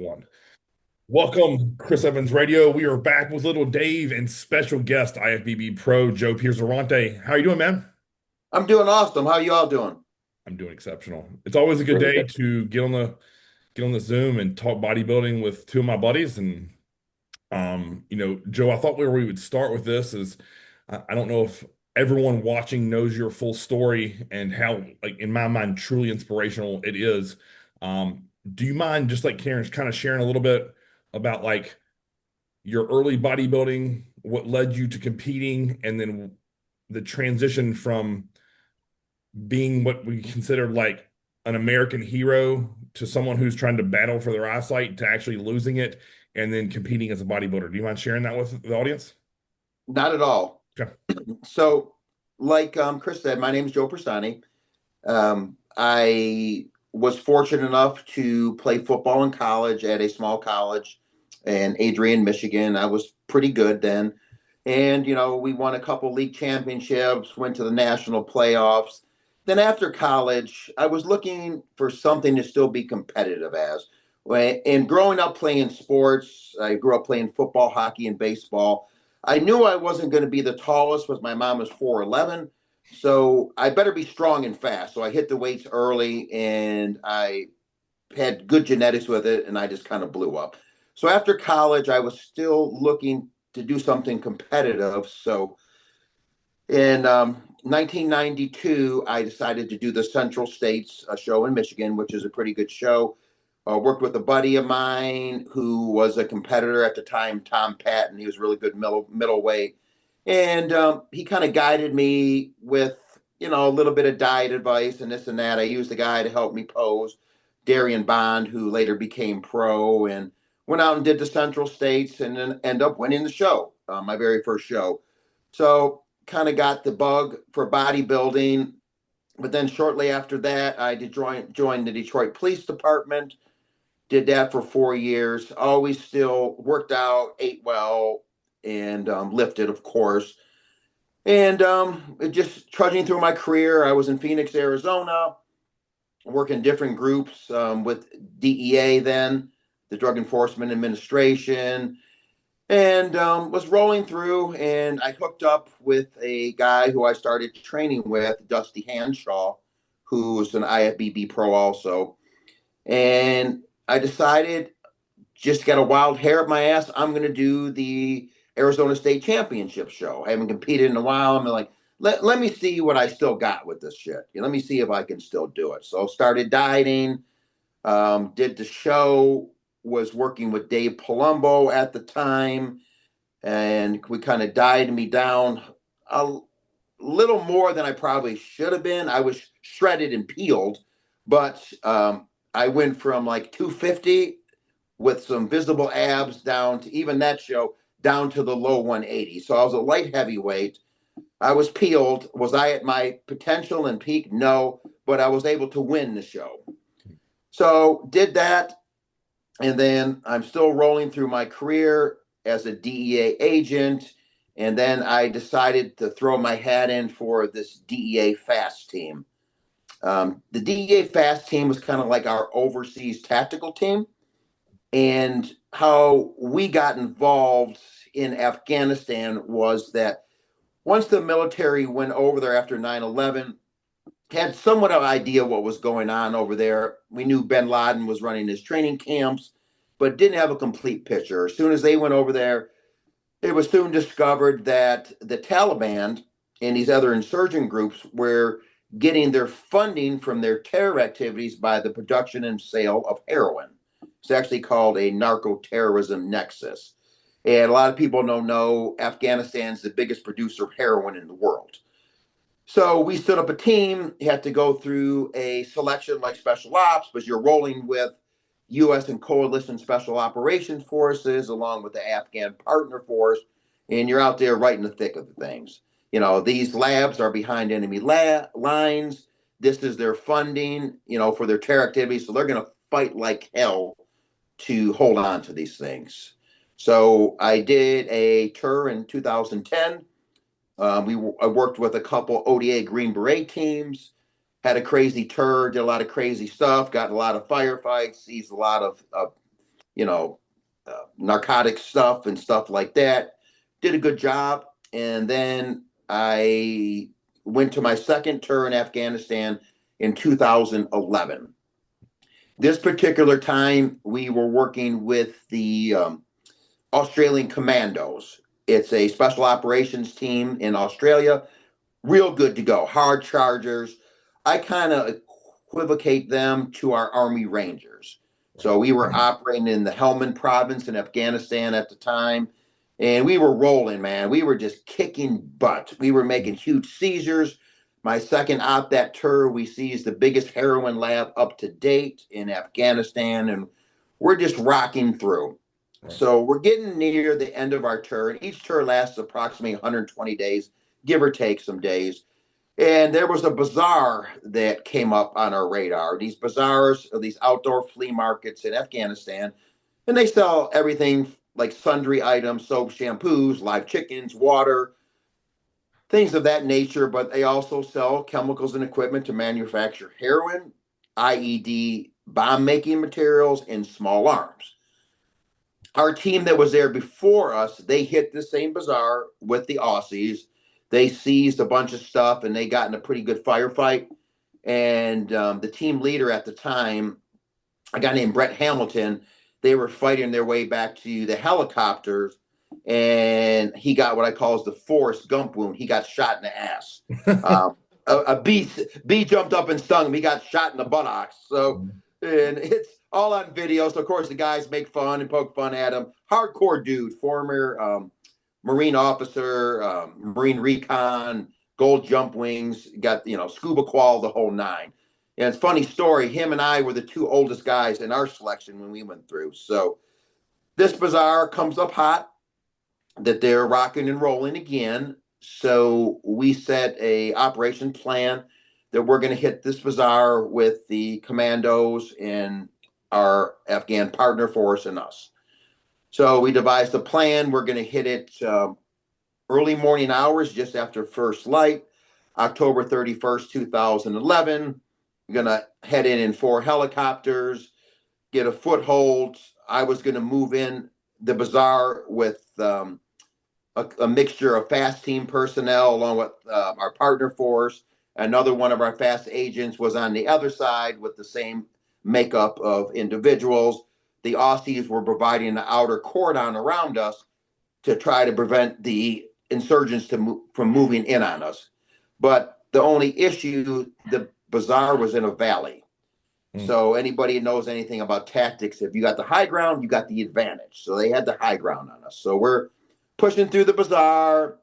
one. Welcome, Chris Evans Radio. We are back with little Dave and special guest IFBB Pro Joe Piersante. How are you doing, man? I'm doing awesome. How you all doing? I'm doing exceptional. It's always a good Very day good. to get on the Zoom and talk bodybuilding with two of my buddies. And Joe, I thought where we would start with this is I don't know if everyone watching knows your full story and how, like in my mind, truly inspirational it is. Do you mind just like Karen's kind of sharing a little bit about like your early bodybuilding, what led you to competing, and then the transition from being what we considered like an American hero to someone who's trying to battle for their eyesight to actually losing it and then competing as a bodybuilder. Do you mind sharing that with the audience? Not at all. Okay. So, like Chris said, my name is Joe Piersante. I was fortunate enough to play football in college at a small college in Adrian, Michigan. I was pretty good then. And, we won a couple league championships, went to the national playoffs. Then after college, I was looking for something to still be competitive as. And growing up playing sports, I grew up playing football, hockey, and baseball. I knew I wasn't going to be the tallest, because my mom was 4'11". So I better be strong and fast. So I hit the weights early and I had good genetics with it, and I just kind of blew up. So after college, I was still looking to do something competitive. So in 1992, I decided to do the Central States show in Michigan, which is a pretty good show. Worked with a buddy of mine who was a competitor at the time, Tom Patton. He was really good middleweight, and he kind of guided me with a little bit of diet advice and this and that. I used the guy to help me pose, Darian Bond, who later became pro, and went out and did the Central States, and then end up winning the show, my very first show. So kind of got the bug for bodybuilding. But then shortly after that, I did join the Detroit Police Department. Did that for 4 years. Always still worked out, ate well, and lifted, of course. And just trudging through my career, I was in Phoenix, Arizona, working different groups with DEA then, the Drug Enforcement Administration, and was rolling through. And I hooked up with a guy who I started training with, Dusty Hanshaw, who's an IFBB pro also. And I decided, just got a wild hair up my ass, I'm going to do the Arizona State Championship show. I haven't competed in a while. I'm like, let me see what I still got with this shit. Let me see if I can still do it. So started dieting, did the show, was working with Dave Palumbo at the time, and we kind of dieted me down a little more than I probably should have been. I was shredded and peeled, but I went from like 250 with some visible abs down to, even that show, down to the low 180. So I was a light heavyweight. I was peeled. Was I at my potential and peak? No, but I was able to win the show. So did that. And then I'm still rolling through my career as a DEA agent. And then I decided to throw my hat in for this DEA fast team. The DEA fast team was kind of like our overseas tactical team. And how we got involved in Afghanistan was that once the military went over there after 9/11, had somewhat of an idea what was going on over there. We knew bin Laden was running his training camps, but didn't have a complete picture. As soon as they went over there, it was soon discovered that the Taliban and these other insurgent groups were getting their funding from their terror activities by the production and sale of heroin. It's actually called a narco terrorism nexus. And a lot of people don't know Afghanistan's the biggest producer of heroin in the world. So we stood up a team, had to go through a selection like special ops, but you're rolling with U.S. and coalition special operations forces along with the Afghan partner force, and you're out there right in the thick of the things. These labs are behind enemy lines. This is their funding, for their terror activities. So they're going to fight like hell to hold on to these things. So I did a tour in 2010. I worked with a couple ODA Green Beret teams, had a crazy tour, did a lot of crazy stuff, got a lot of firefights, sees a lot of narcotic stuff and stuff like that. Did a good job. And then I went to my second tour in Afghanistan in 2011. This particular time, we were working with the Australian Commandos. It's a special operations team in Australia, real good to go, hard chargers. I kind of equivocate them to our Army Rangers. So we were Right. operating in the Helmand province in Afghanistan at the time, and we were rolling, man. We were just kicking butt. We were making huge seizures. My second op that tour, we seized the biggest heroin lab up to date in Afghanistan, and we're just rocking through. Right. So we're getting near the end of our tour, and each tour lasts approximately 120 days, give or take some days. And there was a bazaar that came up on our radar. These bazaars are these outdoor flea markets in Afghanistan, and they sell everything like sundry items, soap, shampoos, live chickens, water, things of that nature. But they also sell chemicals and equipment to manufacture heroin, IED, bomb making materials, and small arms. Our team that was there before us, they hit the same bazaar with the Aussies. They seized a bunch of stuff and they got in a pretty good firefight. And the team leader at the time, a guy named Brett Hamilton, they were fighting their way back to the helicopters, and he got what I call as the Forrest Gump wound. He got shot in the ass. Um, a bee jumped up and stung him. He got shot in the buttocks. So, and it's all on video. So of course the guys make fun and poke fun at him. Hardcore dude, former Marine officer, Marine recon, gold jump wings, got scuba qual, the whole nine. And it's a funny story. Him and I were the two oldest guys in our selection when we went through. So this bazaar comes up hot that they're rocking and rolling again. So we set a operation plan that we're going to hit this bazaar with the commandos and our Afghan partner force and us. So we devised a plan. We're going to hit it early morning hours, just after first light, October 31st, 2011. We're going to head in four helicopters, get a foothold. I was going to move in the bazaar with a mixture of fast team personnel along with our partner force. Another one of our fast agents was on the other side with the same makeup of individuals. The Aussies were providing the outer cordon around us to try to prevent the insurgents from moving in on us. But the only issue, the bazaar was in a valley. Mm. So anybody who knows anything about tactics, if you got the high ground, you got the advantage. So they had the high ground on us. So we're pushing through the bazaar.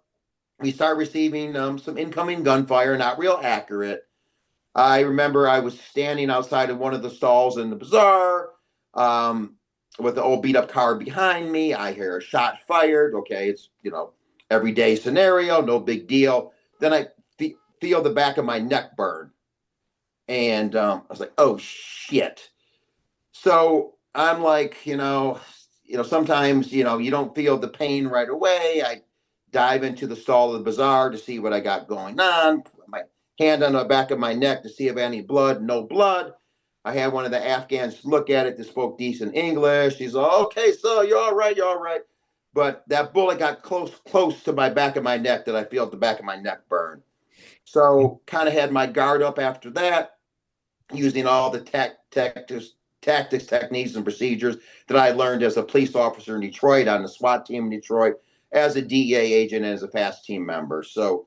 We start receiving some incoming gunfire, not real accurate. I remember I was standing outside of one of the stalls in the bazaar um, with the old beat up car behind me. I hear a shot fired. Okay, it's, everyday scenario, no big deal. Then I feel the back of my neck burn. And I was like, oh shit. So I'm like, sometimes, you don't feel the pain right away. I dive into the stall of the bazaar to see what I got going on. Put my hand on the back of my neck to see if any blood, no blood. I had one of the Afghans look at it that spoke decent English. He's like, okay, so you're all right, you're all right. But that bullet got close to my back of my neck that I feel at the back of my neck burn. So kind of had my guard up after that, using all the tactics, techniques, and procedures that I learned as a police officer in Detroit, on the SWAT team in Detroit, as a DEA agent, and as a fast team member. So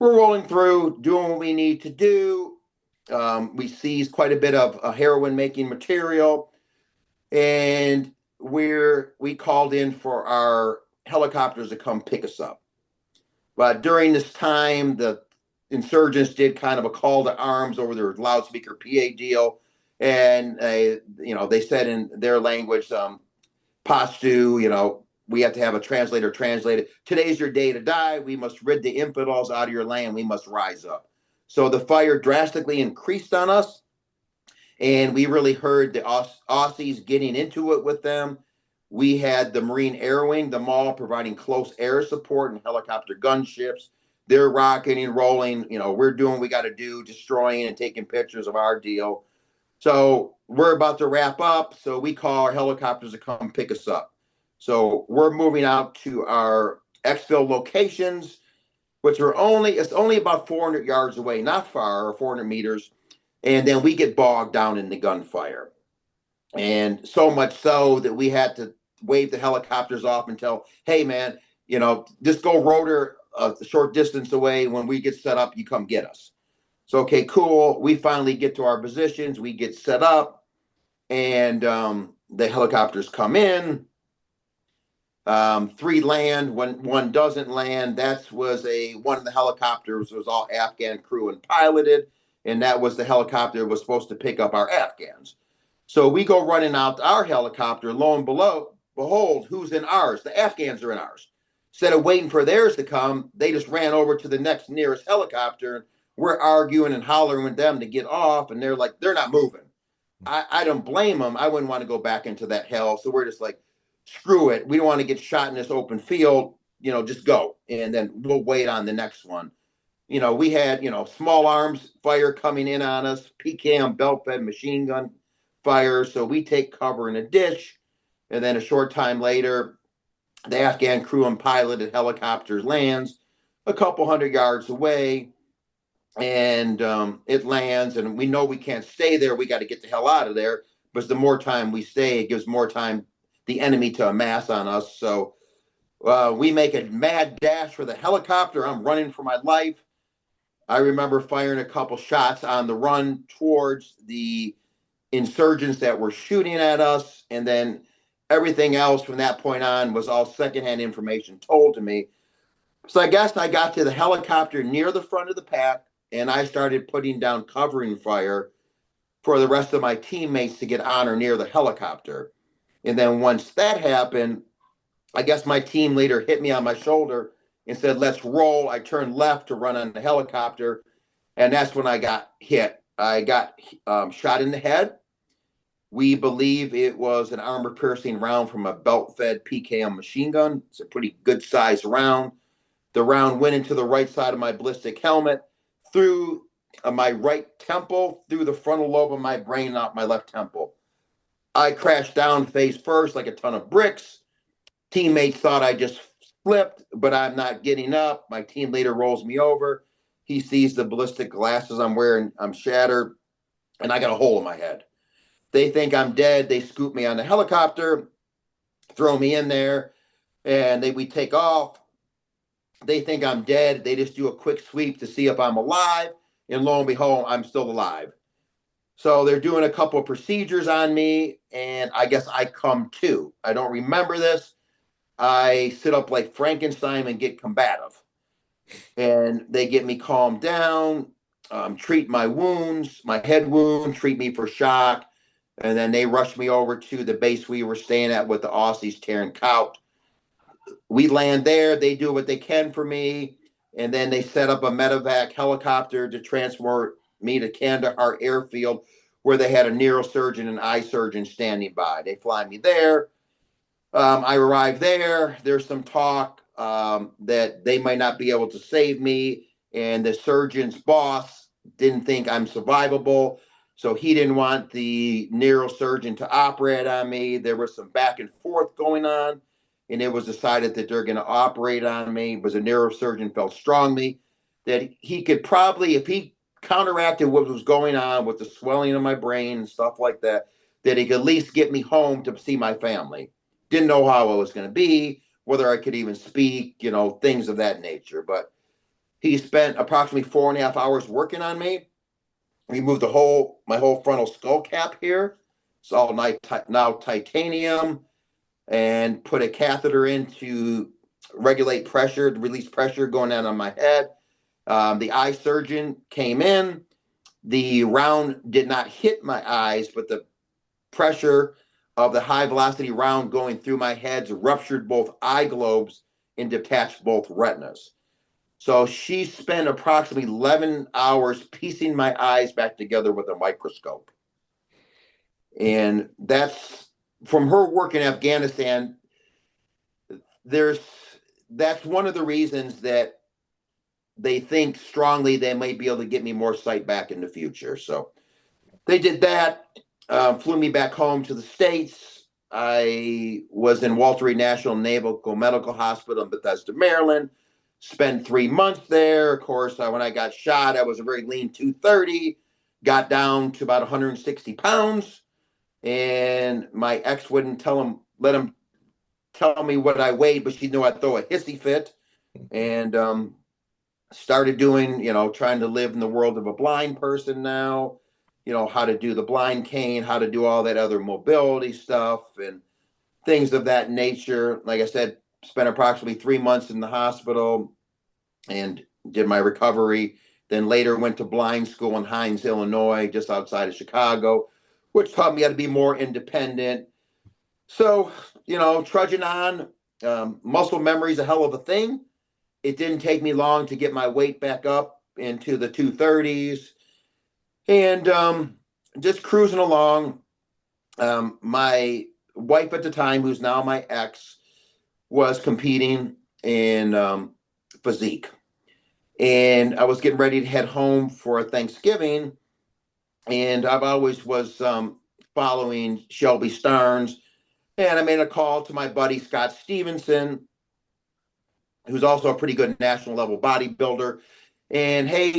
we're rolling through, doing what we need to do. We seized quite a bit of heroin making material, and we called in for our helicopters to come pick us up. But during this time, the insurgents did kind of a call to arms over their loudspeaker PA deal, and they said in their language, Pashto, we have to have a translator translate it. Today's your day to die. We must rid the infidels out of your land. We must rise up. So the fire drastically increased on us, and we really heard the Aussies getting into it with them. We had the Marine Air Wing, the mall, providing close air support and helicopter gunships. They're rocking and rolling. We're doing what we got to do, destroying and taking pictures of our deal. So we're about to wrap up. So we call our helicopters to come pick us up. So we're moving out to our exfil locations, which are it's only about 400 yards away, not far, or 400 meters. And then we get bogged down in the gunfire. And so much so that we had to wave the helicopters off and tell, hey, man, just go rotor a short distance away. When we get set up, you come get us. So, okay, cool. We finally get to our positions. We get set up, and the helicopters come in. Three land. When one doesn't land, one of the helicopters was all Afghan crew and piloted, and that was the helicopter that was supposed to pick up our Afghans. So we go running out to our helicopter. Lo and behold, who's in ours? The Afghans are in ours. Instead of waiting for theirs to come, they just ran over to the next nearest helicopter. We're arguing and hollering with them to get off, and they're like, they're not moving. I don't blame them. I wouldn't want to go back into that hell. So we're just like, screw it. We don't want to get shot in this open field. Just go. And then we'll wait on the next one. We had, small arms fire coming in on us, PKM belt fed machine gun fire. So we take cover in a ditch. And then a short time later, the Afghan crew and piloted helicopter lands a couple hundred yards away. And it lands, and we know we can't stay there. We got to get the hell out of there. Because the more time we stay, it gives more time the enemy to amass on us. So we make a mad dash for the helicopter. I'm running for my life. I remember firing a couple shots on the run towards the insurgents that were shooting at us. And then everything else from that point on was all secondhand information told to me. So I guess I got to the helicopter near the front of the pack, and I started putting down covering fire for the rest of my teammates to get on or near the helicopter. And then once that happened, I guess my team leader hit me on my shoulder and said, let's roll. I turned left to run on the helicopter. And that's when I got hit. I got shot in the head. We believe it was an armor piercing round from a belt fed PKM machine gun. It's a pretty good sized round. The round went into the right side of my ballistic helmet, through my right temple, through the frontal lobe of my brain, out my left temple. I crashed down face first like a ton of bricks. Teammates thought I just flipped, but I'm not getting up. My team leader rolls me over. He sees the ballistic glasses I'm wearing. I'm shattered, and I got a hole in my head. They think I'm dead. They scoop me on the helicopter, throw me in there, and we take off. They think I'm dead. They just do a quick sweep to see if I'm alive. And lo and behold, I'm still alive. So they're doing a couple of procedures on me, and I guess I come to. I don't remember this. I sit up like Frankenstein and get combative. And they get me calmed down, treat my wounds, my head wound, treat me for shock. And then they rush me over to the base we were staying at with the Aussies, Tarrant Cout. We land there. They do what they can for me. And then they set up a medevac helicopter to transport me to Kandahar Airfield, where they had a neurosurgeon and eye surgeon standing by. They fly me there. I arrive there. There's some talk that they might not be able to save me. And the surgeon's boss didn't think I'm survivable. So he didn't want the neurosurgeon to operate on me. There was some back and forth going on. And it was decided that they're going to operate on me. But the neurosurgeon felt strongly that he could probably, if he counteracted what was going on with the swelling of my brain and stuff like that, that he could at least get me home to see my family. Didn't know how I was going to be, whether I could even speak, things of that nature. But he spent approximately 4.5 hours working on me. He moved my whole frontal skull cap here. It's all now titanium, and put a catheter in to regulate pressure, to release pressure going down on my head. The eye surgeon came in. The round did not hit my eyes, but the pressure of the high velocity round going through my head ruptured both eye globes and detached both retinas. So she spent approximately 11 hours piecing my eyes back together with a microscope. And that's from her work in Afghanistan. There's That's one of the reasons that they think strongly they might be able to get me more sight back in the future. So they did that, flew me back home to the States. I was in Walter Reed National Naval Medical Hospital in Bethesda, Maryland. Spent 3 months there. Of course, when I got shot, I was a very lean 230, got down to about 160 pounds. And my ex wouldn't let him tell me what I weighed, but she knew I'd throw a hissy fit. And started doing, trying to live in the world of a blind person now, how to do the blind cane, how to do all that other mobility stuff and things of that nature. Like I said, spent approximately 3 months in the hospital and did my recovery. Then later went to blind school in Hines, Illinois, just outside of Chicago, which taught me how to be more independent. So, trudging on. Muscle memory is a hell of a thing. It didn't take me long to get my weight back up into the 230s and just cruising along. My wife at the time, who's now my ex, was competing in physique. And I was getting ready to head home for Thanksgiving. And I've always was following Shelby Starnes. And I made a call to my buddy, Scott Stevenson, who's also a pretty good national level bodybuilder. And hey,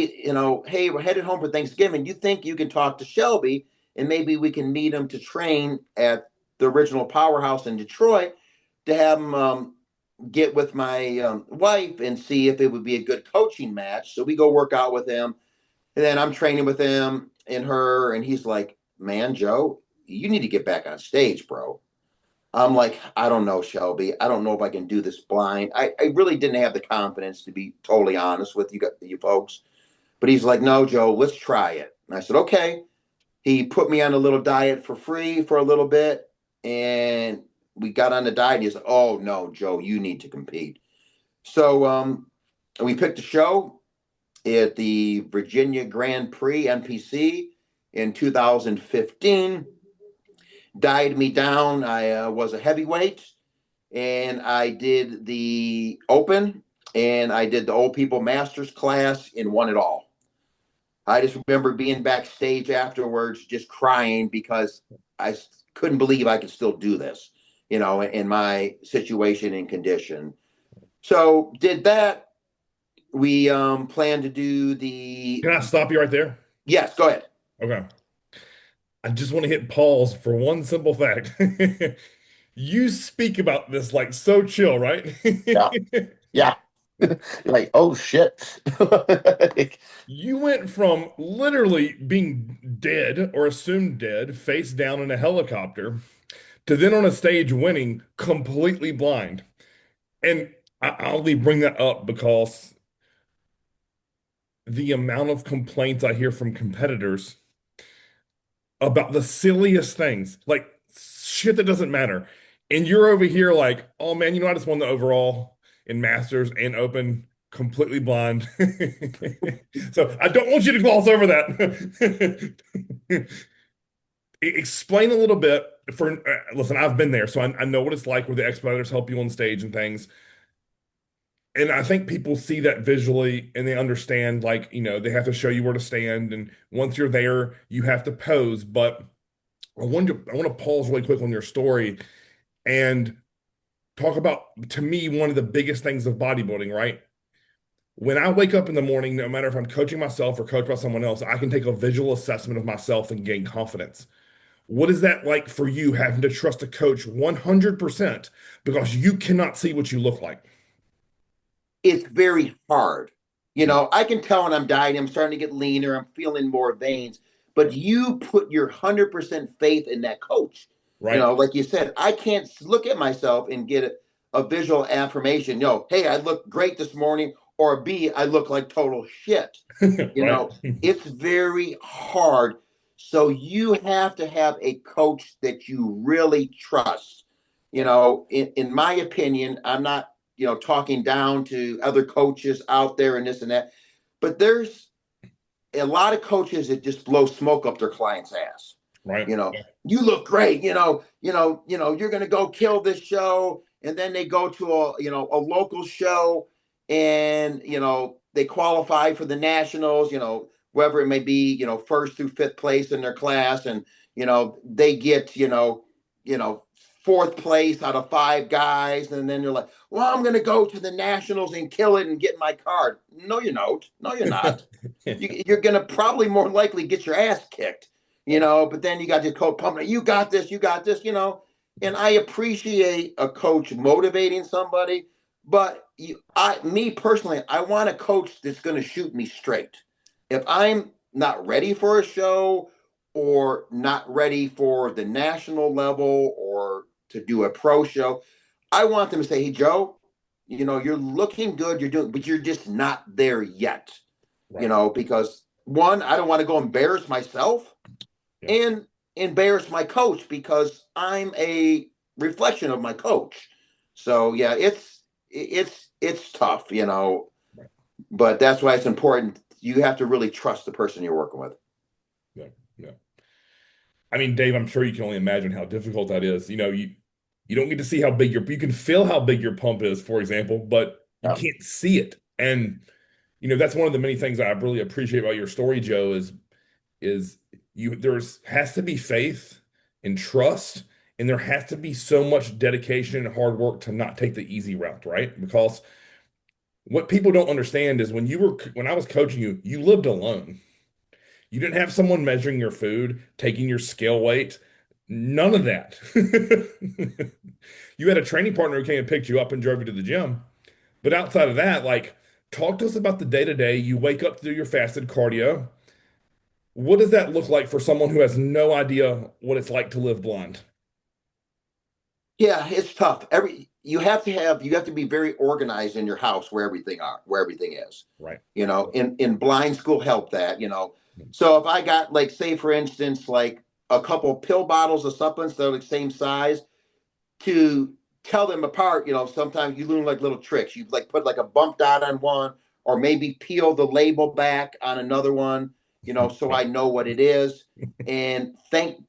hey, we're headed home for Thanksgiving. You think you can talk to Shelby and maybe we can meet him to train at the original powerhouse in Detroit to have him get with my wife and see if it would be a good coaching match. So we go work out with him. And then I'm training with him and her. And he's like, man, Joe, you need to get back on stage, bro. I'm like, I don't know, Shelby. I don't know if I can do this blind. I really didn't have the confidence, to be totally honest with you folks. But he's like, no, Joe, let's try it. And I said, okay. He put me on a little diet for free for a little bit. And we got on the diet. And he's like, oh, no, Joe, you need to compete. So we picked a show at the Virginia Grand Prix NPC in 2015. Died me down. I was a heavyweight and I did the open and I did the old people masters class and won it all. I just remember being backstage afterwards, just crying because I couldn't believe I could still do this, in my situation and condition. So did that. We plan to do the. Can I stop you right there? Yes, go ahead. Okay. I just want to hit pause for one simple fact. You speak about this like so chill, right? Yeah, yeah. Like, oh shit. You went from literally being dead or assumed dead, face down in a helicopter, to then on a stage winning completely blind. And I only bring that up because the amount of complaints I hear from competitors about the silliest things, like shit that doesn't matter. And you're over here like, oh man, I just won the overall in Masters and Open completely blind. So I don't want you to gloss over that. Explain a little bit listen, I've been there, so I know what it's like where the expediters help you on stage and things. And I think people see that visually and they understand, like, they have to show you where to stand. And once you're there, you have to pose. But I want to pause really quick on your story and talk about, to me, one of the biggest things of bodybuilding, right? When I wake up in the morning, no matter if I'm coaching myself or coached by someone else, I can take a visual assessment of myself and gain confidence. What is that like for you having to trust a coach 100% because you cannot see what you look like? It's very hard. Yeah. I can tell when I'm dieting, I'm starting to get leaner, I'm feeling more veins, but you put your 100% faith in that coach. Right? Like you said, I can't look at myself and get a visual affirmation. Hey, I look great this morning, or B, I look like total shit. You Right? know, it's very hard. So you have to have a coach that you really trust. In my opinion, I'm not, talking down to other coaches out there and this and that, but there's a lot of coaches that just blow smoke up their client's ass. Right? You know, you look great. You're going to go kill this show, and then they go to a local show, and they qualify for the nationals. whether it may be, first through fifth place in their class, and they get, you know, fourth place out of five guys, and then they're like, well, I'm going to go to the nationals and kill it and get my card. No, you don't. No, you're not. You're going to probably more likely get your ass kicked, Right. but then you got your coach pumping, you got this, and I appreciate a coach motivating somebody, but me personally, I want a coach that's going to shoot me straight. If I'm not ready for a show or not ready for the national level or to do a pro show, I want them to say, hey, Joe, you're looking good, you're doing, but you're just not there yet, Right. because one, I don't want to go embarrass myself Yeah. and embarrass my coach because I'm a reflection of my coach. So yeah, it's tough, Right. but that's why it's important. You have to really trust the person you're working with. Yeah. Yeah. I mean, Dave, I'm sure you can only imagine how difficult that is. You don't get to see how big you can feel how big your pump is, for example, but you Yeah. can't see it. And that's one of the many things I really appreciate about your story, Joe, is there's has to be faith and trust, and there has to be so much dedication and hard work to not take the easy route, right? Because what people don't understand is when I was coaching you, you lived alone. You didn't have someone measuring your food, taking your scale weight, none of that. You had a training partner who came and picked you up and drove you to the gym. But outside of that, like, talk to us about the day to day. You wake up to do your fasted cardio. What does that look like for someone who has no idea what it's like to live blind? Yeah, it's tough. You have to be very organized in your house where everything is. Right. In blind school help that. So if I got, like, say for instance, like a couple pill bottles of supplements that are the same size, to tell them apart, sometimes you learn like little tricks. You like put like a bump dot on one, or maybe peel the label back on another one, so Right. I know what it is. And thank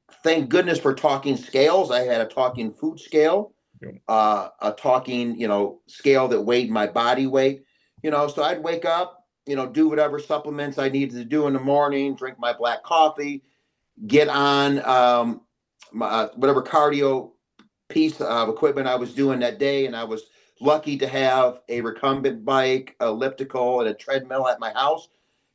goodness for talking scales. I had a talking food scale, Yep. a talking, scale that weighed my body weight. So I'd wake up, do whatever supplements I needed to do in the morning, drink my black coffee, get on whatever cardio piece of equipment I was doing that day. And I was lucky to have a recumbent bike, elliptical, and a treadmill at my house.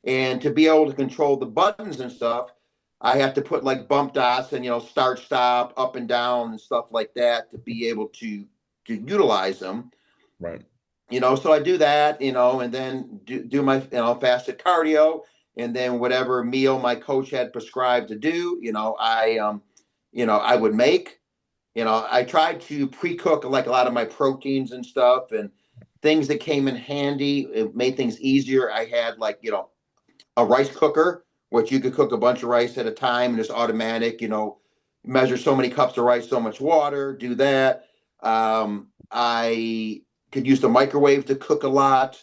And to be able to control the buttons and stuff, I have to put like bump dots and, start, stop, up and down and stuff like that to be able to utilize them. Right. So I do that, and then do my, fasted cardio, and then whatever meal my coach had prescribed to do, I would make. I tried to pre-cook like a lot of my proteins and stuff, and things that came in handy. It made things easier. I had, like, a rice cooker, which you could cook a bunch of rice at a time, and it's automatic. Measure so many cups of rice, so much water. Do that. I could use the microwave to cook a lot.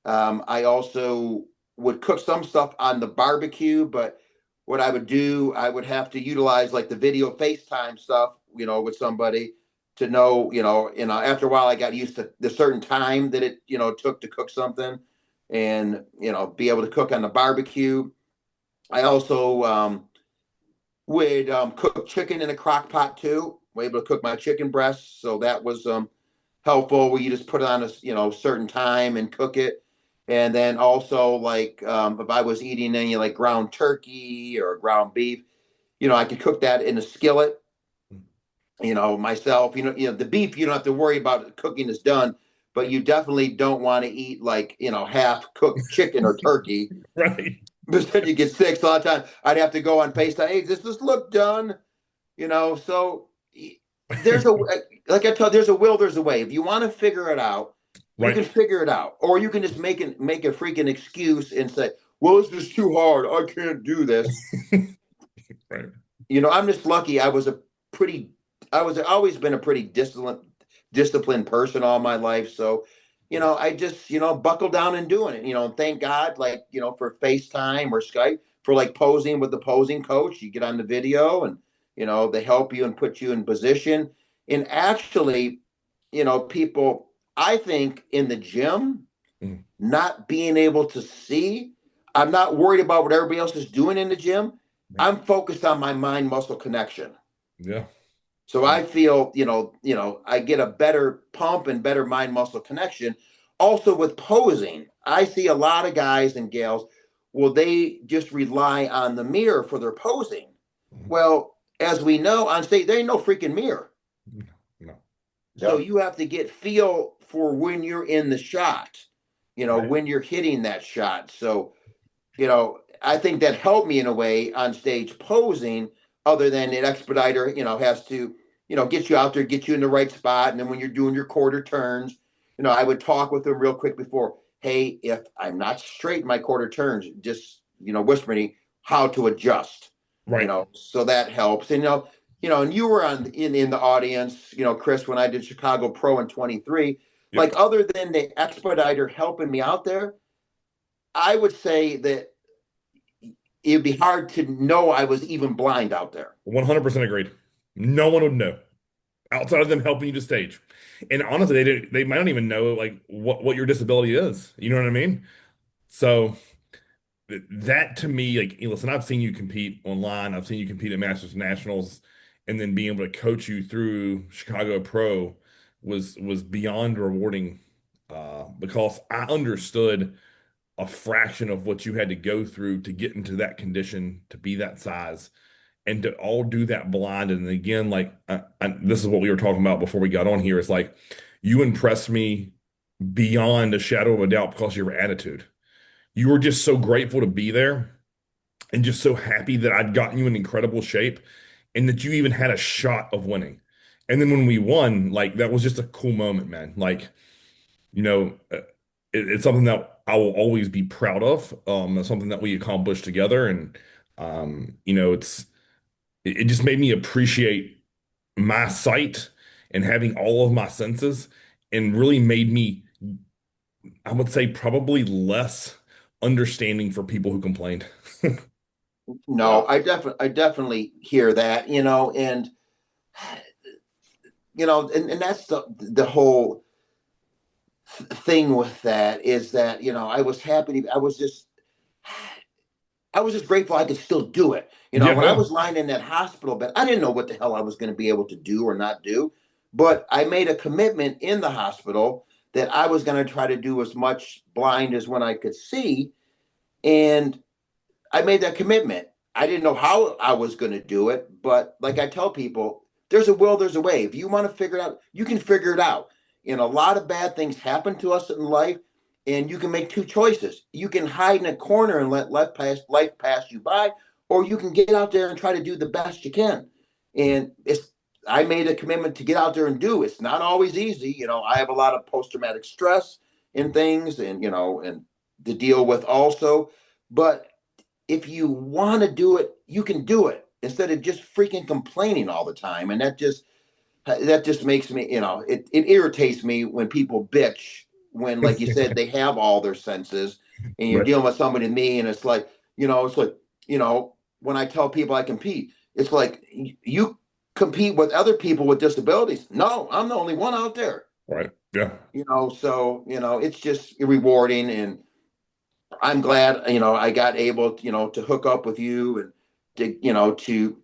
I also would cook some stuff on the barbecue, but what I would do, I would have to utilize like the video FaceTime stuff, with somebody to know, after a while I got used to the certain time that it, took to cook something, and, be able to cook on the barbecue. I also would cook chicken in a crock pot too. We're able to cook my chicken breasts. So that was helpful, where you just put it on a, certain time and cook it. And then also, like, if I was eating any like ground turkey or ground beef, I could cook that in a skillet, myself. The beef, you don't have to worry about cooking is done, but you definitely don't want to eat like, half cooked chicken or turkey, Right. because then you get sick. So a lot of times I'd have to go on FaceTime. Hey, does this look done? So there's a, like I tell, there's a will, there's a way. If you want to figure it out, you Right. can figure it out, or you can just make a freaking excuse and say, well, this is too hard, I can't do this. Right. I'm just lucky. Pretty I was always been a pretty disciplined person all my life. So I just, buckle down and doing it. Thank God, like, for FaceTime or Skype, for like posing with the posing coach. You get on the video, and they help you and put you in position. And actually, people, I think, in the gym, Mm. not being able to see, I'm not worried about what everybody else is doing in the gym. Right. I'm focused on my mind muscle connection. Yeah. So Yeah. I feel, I get a better pump and better mind muscle connection. Also with posing, I see a lot of guys and gals, will they just rely on the mirror for their posing? Well, as we know on stage, there ain't no freaking mirror. No. So Yeah. you have to get feel for when you're in the shot, Right. when you're hitting that shot. So I think that helped me in a way on stage posing, other than an expediter, has to, get you out there, get you in the right spot. And then when you're doing your quarter turns, I would talk with them real quick before, hey, if I'm not straight in my quarter turns, just, whisper me how to adjust, Right. so that helps. And, and you were in the audience, Chris, when I did Chicago Pro in 23, like Yep. other than the expediter helping me out there, I would say that it'd be hard to know I was even blind out there. 100% agreed. No one would know outside of them helping you to stage. And honestly, they might not even know like what your disability is. You know what I mean? So that to me, like, listen, I've seen you compete online. I've seen you compete at Masters and Nationals, and then being able to coach you through Chicago Pro was beyond rewarding, because I understood a fraction of what you had to go through to get into that condition, to be that size, and to all do that blind. And again, like this is what we were talking about before we got on here. Is like you impressed me beyond a shadow of a doubt because of your attitude. You were just so grateful to be there and just so happy that I'd gotten you in incredible shape and that you even had a shot of winning. And then when we won, like that was just a cool moment, man. Like, you know, it's something that I will always be proud of. It's something that we accomplished together. And, it just made me appreciate my sight and having all of my senses and really made me, I would say, probably less understanding for people who complained. No, I definitely hear that, and and that's the whole thing with that, is that, I was happy I was just grateful I could still do it. Yeah, When I yeah. was lying in that hospital bed, I didn't know what the hell I was going to be able to do or not do. But I made a commitment in the hospital that I was going to try to do as much blind as when I could see. And I made that commitment. I didn't know how I was going to do it, but like I tell people, there's a will, there's a way. If you want to figure it out, you can figure it out. And a lot of bad things happen to us in life, and you can make two choices. You can hide in a corner and let life pass you by, or you can get out there and try to do the best you can. And I made a commitment to get out there and do. It's not always easy. I have a lot of post traumatic stress and things, and to deal with also. But if you want to do it, you can do it instead of just freaking complaining all the time. And that just makes me, it irritates me when people bitch when, like you said, they have all their senses, and you're Right. dealing with somebody to me, and it's like, when I tell people I compete, it's like you compete with other people with disabilities. No, I'm the only one out there. Right. Yeah. So it's just rewarding, and I'm glad, I got able, to hook up with you and to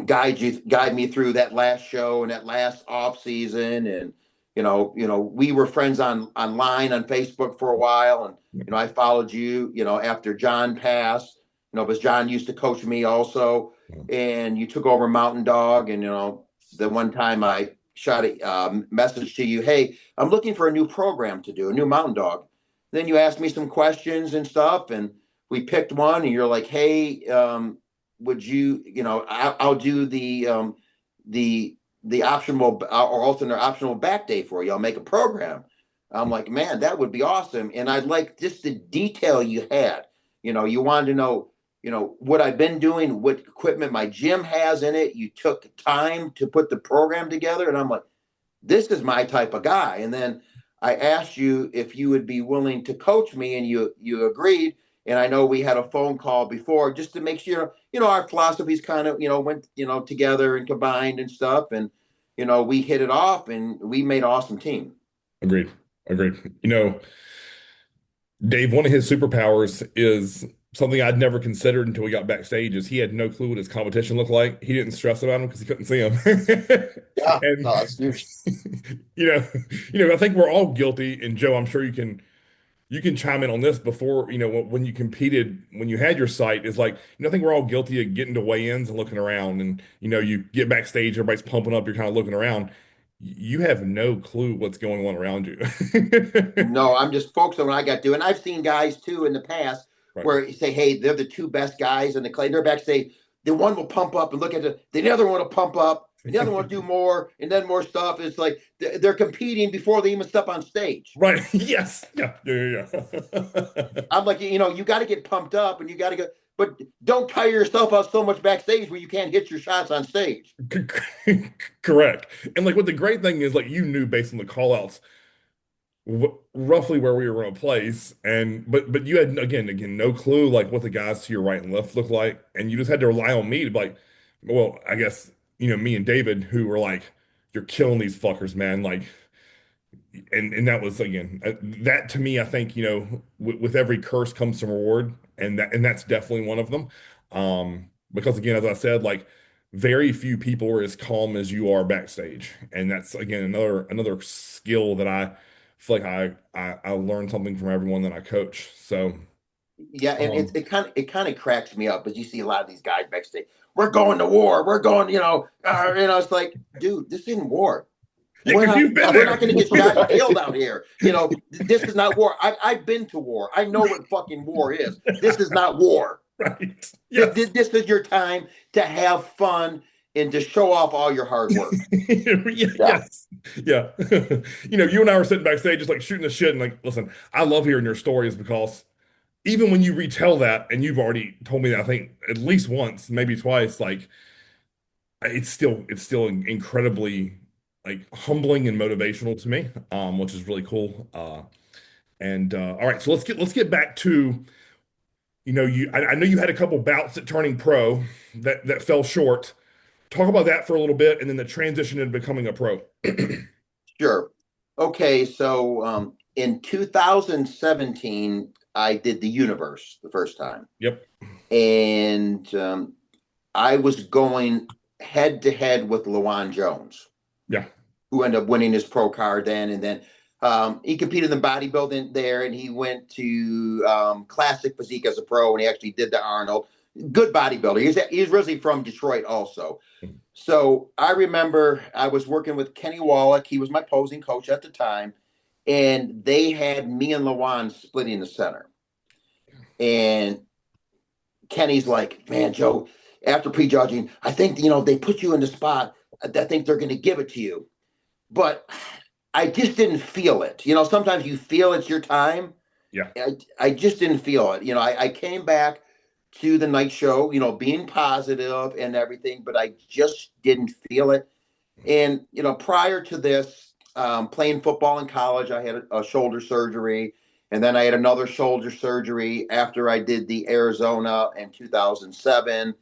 guide me through that last show and that last off season. And, we were friends online on Facebook for a while. And, I followed you, after John passed, because John used to coach me also. And you took over Mountain Dog. And, the one time I shot a message to you, hey, I'm looking for a new program to do, a new Mountain Dog. Then you asked me some questions and stuff, and we picked one. And you're like, hey, would you, I'll do the optional or alternate optional back day for you. I'll make a program. I'm like, man, that would be awesome. And I'd like just the detail you had. You wanted to know, what I've been doing, what equipment my gym has in it. You took time to put the program together. And I'm like, this is my type of guy. And then I asked you if you would be willing to coach me, and you agreed. And I know we had a phone call before just to make sure, our philosophies kind of, went, together and combined and stuff. And, we hit it off, and we made an awesome team. Agreed. Agreed. Dave, one of his superpowers is something I'd never considered until we got backstage is he had no clue what his competition looked like. He didn't stress about him because he couldn't see him. Yeah, And no, that's huge. you know, I think we're all guilty. And Joe, I'm sure you can chime in on this before, when you competed, when you had your site, is like, I think we're all guilty of getting to weigh-ins and looking around. And, you get backstage, everybody's pumping up, you're kind of looking around. You have no clue what's going on around you. No, I'm just focused on what I got to do. And I've seen guys too in the past Right. where you say, hey, they're the two best guys in the clay. They're backstage. The one will pump up and look at the other one will pump up, and the other one will do more, and then more stuff. It's like they're competing before they even step on stage. Right. Yes. Yeah. Yeah. Yeah. I'm like, you got to get pumped up and you got to go, but don't tire yourself out so much backstage where you can't hit your shots on stage. Correct. And like what the great thing is, like you knew based on the call outs roughly where we were going to place, and but you had again no clue like what the guys to your right and left looked like, and you just had to rely on me to be like, well, I guess me and David who were like, you're killing these fuckers, man, like, and that was again that to me, I think with every curse comes some reward, and that's definitely one of them, because again, as I said, like very few people are as calm as you are backstage, and that's again another skill that I feel like I learned something from everyone that I coach. So Yeah, and um it kind of cracks me up, as you see a lot of these guys backstage. We're going to war. We're going, it's like, dude, this isn't war. yeah, We're because not you've been we're there. not going to get shot and killed out here. This is not war. I've been to war. I know what fucking war is. This is not war. Right. Yes. This is your time to have fun and to show off all your hard work. Yeah. Yes. Yeah. You and I were sitting backstage just like shooting the shit and like, listen, I love hearing your stories because even when you retell that, and you've already told me that I think at least once, maybe twice, like it's still incredibly like humbling and motivational to me, which is really cool. And all right, so let's get back to I know you had a couple bouts at turning pro that fell short. Talk about that for a little bit, and then the transition into becoming a pro. Sure. Okay, so in 2017, I did the universe the first time, Yep. and I was going head to head with Lawan Jones, Yeah. who ended up winning his pro card then. And then he competed in bodybuilding there, and he went to Classic Physique as a pro, and he actually did the Arnold. Good bodybuilder. He's originally from Detroit also. So I remember I was working with Kenny Wallach. He was my posing coach at the time, and they had me and Lawan splitting the center. And Kenny's like, man, Joe, after prejudging, I think, they put you in the spot. I think they're going to give it to you. But I just didn't feel it. Sometimes you feel it's your time. Yeah. I just didn't feel it. I came back to the night show, being positive and everything, but I just didn't feel it. And, prior to this, playing football in college, I had a shoulder surgery. And then I had another shoulder surgery after I did the Arizona in 2007.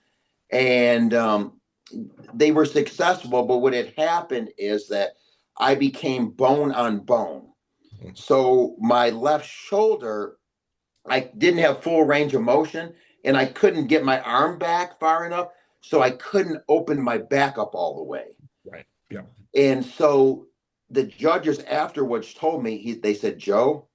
And they were successful. But what had happened is that I became bone on bone. So my left shoulder, I didn't have full range of motion, and I couldn't get my arm back far enough. So I couldn't open my back up all the way. Right. Yeah. And so the judges afterwards told me, they said, Joe,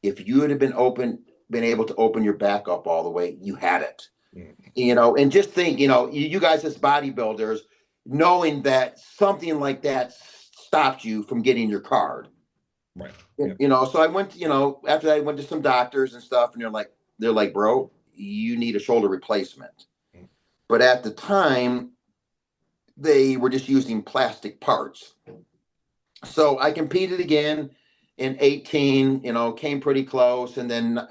if you had been able to open your back up all the way, you had it. Mm. And just think, you guys as bodybuilders, knowing that something like that stopped you from getting your card. Right. Yeah. So I went, after that, I went to some doctors and stuff, and they're like, bro, you need a shoulder replacement. Mm. But at the time, they were just using plastic parts. So I competed again in 18, came pretty close. And then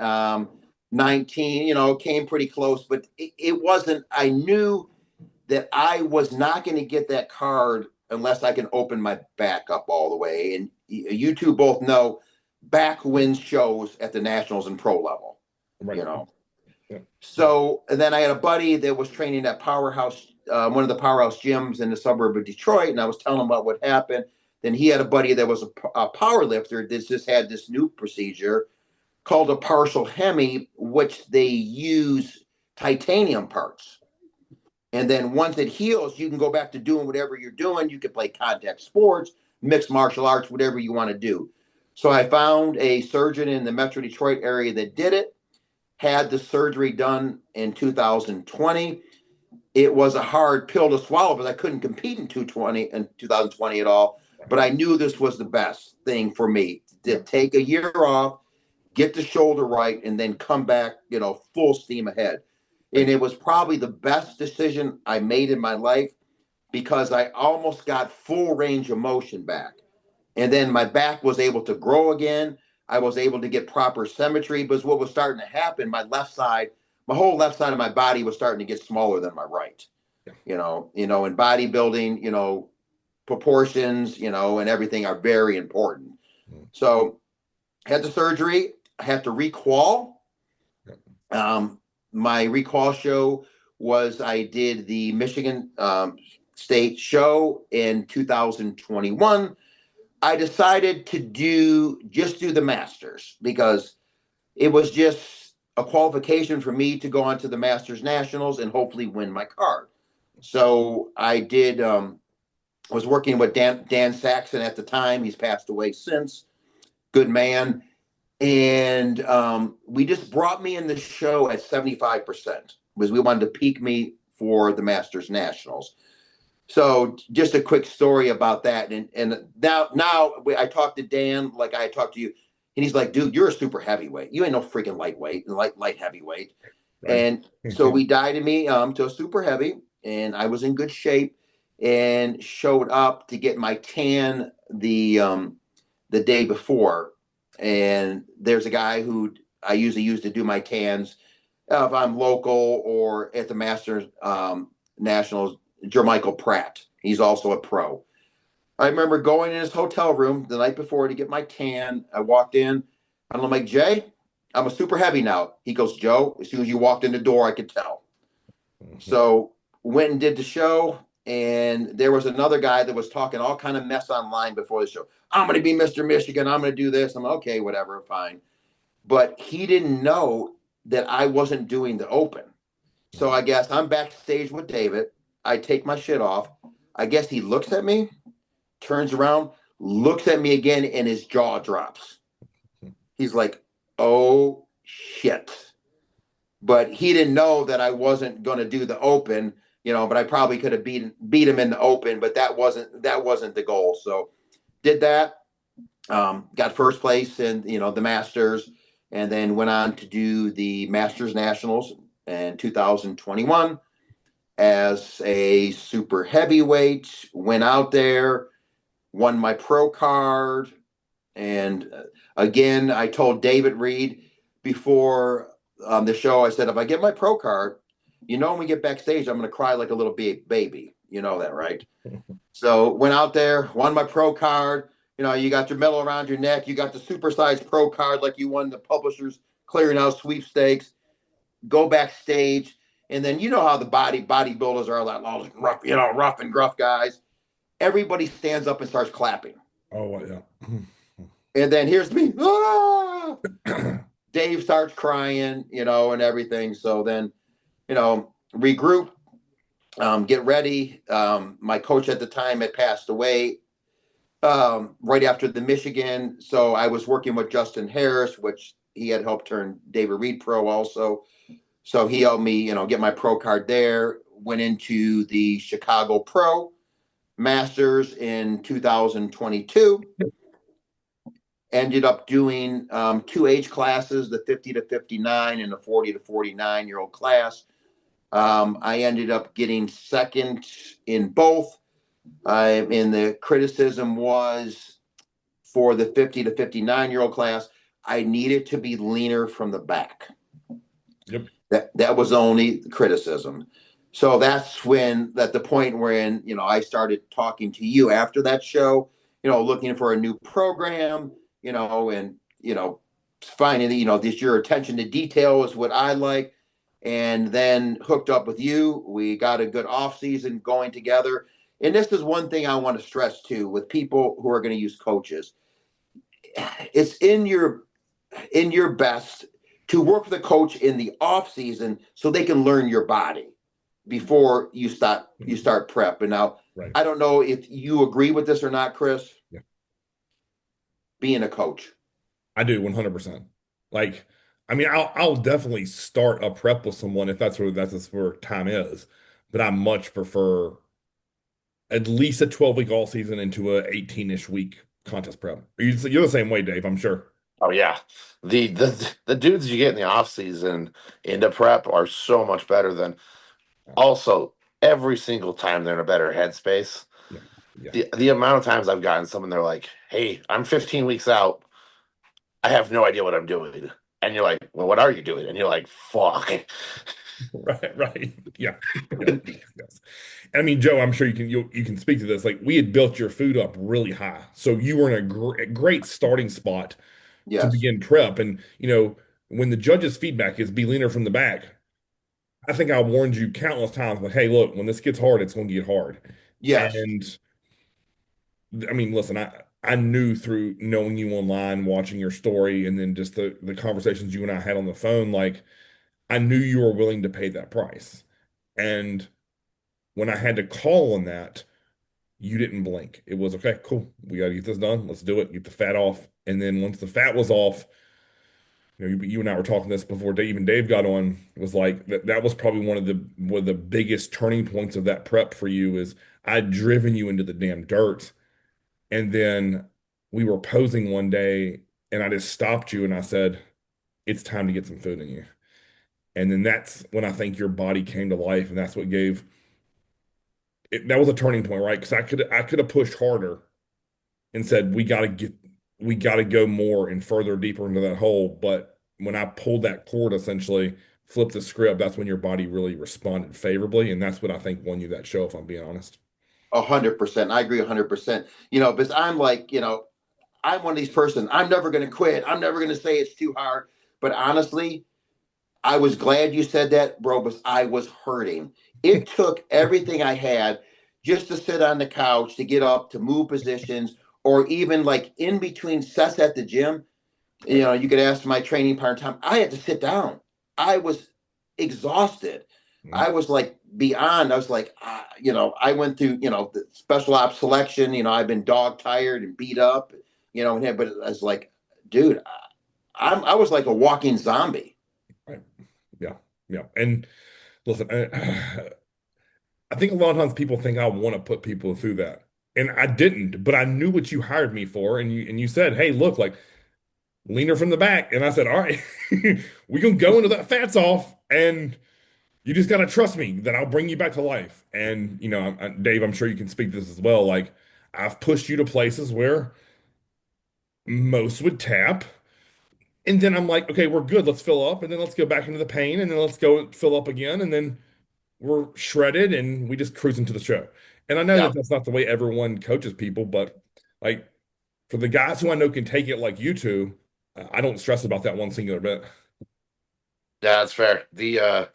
19, came pretty close. But it wasn't, I knew that I was not going to get that card unless I can open my back up all the way. And you two both know back wins shows at the nationals and pro level, Right. Yeah. So and then I had a buddy that was training at Powerhouse, one of the Powerhouse gyms in the suburb of Detroit, and I was telling him about what happened. Then he had a buddy that was a power lifter that just had this new procedure. called a partial hemi, which they use titanium parts. And then once it heals, you can go back to doing whatever you're doing. You can play contact sports, mixed martial arts, whatever you want to do. So I found a surgeon in the Metro Detroit area that did it, had the surgery done in 2020. It was a hard pill to swallow because I couldn't compete in 2020 at all. But I knew this was the best thing for me to Yep. take a year off, get the shoulder right, and then come back, full steam ahead. And it was probably the best decision I made in my life because I almost got full range of motion back. And then my back was able to grow again. I was able to get proper symmetry. But what was starting to happen, my whole left side of my body was starting to get smaller than my right. Yeah. In bodybuilding, proportions, and everything are very important. Mm. So I had the surgery. I had to requal. Yep. My recall show was I did the Michigan State show in 2021. I decided to do the Masters because it was just a qualification for me to go on to the Masters Nationals and hopefully win my card. So I did. Was working with Dan Saxon at the time. He's passed away since. Good man. And we just brought me in the show at 75% because we wanted to peak me for the Masters Nationals. So just a quick story about that. And now I talked to Dan like I talked to you, and he's like, dude, you're a super heavyweight. You ain't no freaking lightweight, light heavyweight. Right. And so we dieted me to a super heavy, and I was in good shape and showed up to get my tan the day before. And there's a guy who I usually use to do my tans if I'm local or at the Masters Nationals, Jermichael Pratt. He's also a pro. I remember going in his hotel room the night before to get my tan. I walked in, and I'm like, Jay, I'm a super heavy now. He goes, Joe, as soon as you walked in the door, I could tell. Mhm. So went and did the show, and there was another guy that was talking all kind of mess online before the show. I'm going to be Mr. Michigan. I'm going to do this. I'm like, okay, whatever, fine. But he didn't know that I wasn't doing the open. So I guess I'm backstage with David. I take my shit off. I guess he looks at me, turns around, looks at me again, and his jaw drops. He's like, oh shit. But he didn't know that I wasn't going to do the open, but I probably could have beat him in the open, but that wasn't the goal. So did that, got first place in, the Masters, and then went on to do the Masters Nationals in 2021 as a super heavyweight, went out there, won my pro card. And again, I told David Reed before the show, I said, if I get my pro card, when we get backstage, I'm going to cry like a little baby. You know that, right? So went out there, won my pro card. You got your medal around your neck. You got the supersized pro card like you won the Publishers Clearinghouse sweepstakes. Go backstage, and then you know how the bodybuilders are, like all rough, rough and gruff guys. Everybody stands up and starts clapping, Oh, yeah. and then here's me. Ah! Dave starts crying, and everything. So then, regroup, get ready. My coach at the time had passed away right after the Michigan. So I was working with Justin Harris, which he had helped turn David Reed pro also. So he helped me, get my pro card there. Went into the Chicago Pro Masters in 2022. Ended up doing two age classes, the 50 to 59 and the 40 to 49-year-old class. I ended up getting second in both. And the criticism was for the 50 to 59-year-old class, I needed to be leaner from the back. Yep. That was only criticism. So that's at the point wherein, I started talking to you after that show, looking for a new program, and, finding, this your attention to detail is what I like. And then hooked up with you. We got a good off season going together. And this is one thing I want to stress too with people who are going to use coaches. It's in your in your best to work with a coach in the off season so they can learn your body before you start prep. And now Right. I don't know if you agree with this or not, Chris, Yeah. being a coach. I do 100%. Like, I mean, I'll definitely start a prep with someone if that's where time is. But I much prefer at least a 12-week all season into a 18-ish week contest prep. You're the same way, Dave, I'm sure. Oh yeah. The dudes you get in the off season into prep are so much better than also every single time they're in a better headspace. Yeah. Yeah. The amount of times I've gotten someone they're like, "Hey, I'm 15 weeks out. I have no idea what I'm doing." And you're like, "Well, what are you doing?" And you're like, "Fuck." Right, right. Yeah. Yeah. Yes. I mean, Joe, I'm sure you can speak to this. Like we had built your food up really high. So you were in a great starting spot to Yes. begin prep. And when the judge's feedback is be leaner from the back, I think I warned you countless times, like, hey, look, when this gets hard, it's going to get hard. Yes. And I mean, listen, I knew through knowing you online, watching your story, and then just the conversations you and I had on the phone, like I knew you were willing to pay that price. And when I had to call on that, you didn't blink. It was okay, cool. We got to get this done. Let's do it. Get the fat off. And then once the fat was off, you and I were talking this before even Dave got on. It was like that was probably one of the biggest turning points of that prep for you is I'd driven you into the damn dirt. And then we were posing one day and I just stopped you and I said, it's time to get some food in you. And then that's when I think your body came to life. And that's what gave that was a turning point, right? Because I could have pushed harder and said, we got to go more and further deeper into that hole. But when I pulled that cord, essentially flipped the script, that's when your body really responded favorably. And that's what I think won you that show, if I'm being honest. 100%. I agree 100%. Because I'm like, I'm one of these persons. I'm never going to quit. I'm never going to say it's too hard. But honestly, I was glad you said that, bro, because I was hurting. It took everything I had just to sit on the couch, to get up, to move positions, or even like in between sets at the gym. Right. You could ask my training partner, Tom, I had to sit down. I was exhausted. Mhm. I was like beyond. I was like, I went through, the special ops selection. I've been dog tired and beat up, but I was like, dude, I was like a walking zombie. Right. Yeah. Yeah. And listen, I think a lot of times people think I want to put people through that. And I didn't, but I knew what you hired me for. And you said, hey, look, like leaner from the back. And I said, all right, we can go into that fats off. And you just got to trust me that I'll bring you back to life. And, Dave, I'm sure you can speak to this as well. Like I've pushed you to places where most would tap. And then I'm like, okay, we're good. Let's fill up. And then let's go back into the pain. And then let's go fill up again. And then we're shredded and we just cruise into the show. And I know Yeah. that that's not the way everyone coaches people, but like for the guys who I know can take it like you two, I don't stress about that one singular bit. Yeah, that's fair. The